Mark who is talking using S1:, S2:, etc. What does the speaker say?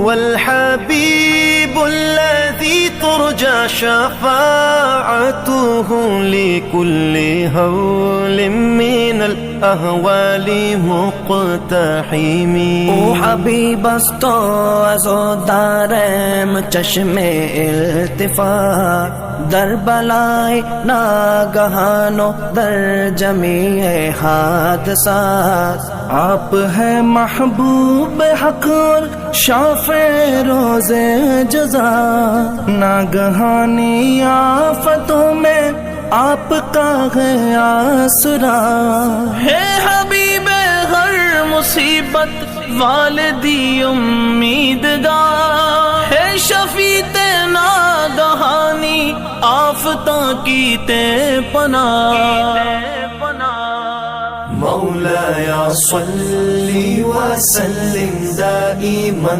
S1: الحبيب الذي ترجى شفاعته لكل هول من الأهوال مقتحم.
S2: او حبیب است تو از و دارم چشم التفات، در بلائے ناگہان و در جمیع حادثات. آپ ہیں محبوب حق اور شافع روز جزا، ناگہانی آفتوں میں آپ کا ہے آسرا.
S3: ہے حبیب ہر مصیبت والدی امیدگار، ہے شفیع ناگہانی آفتاں کی تے پناہ.
S1: مولاي صل وسلم دائما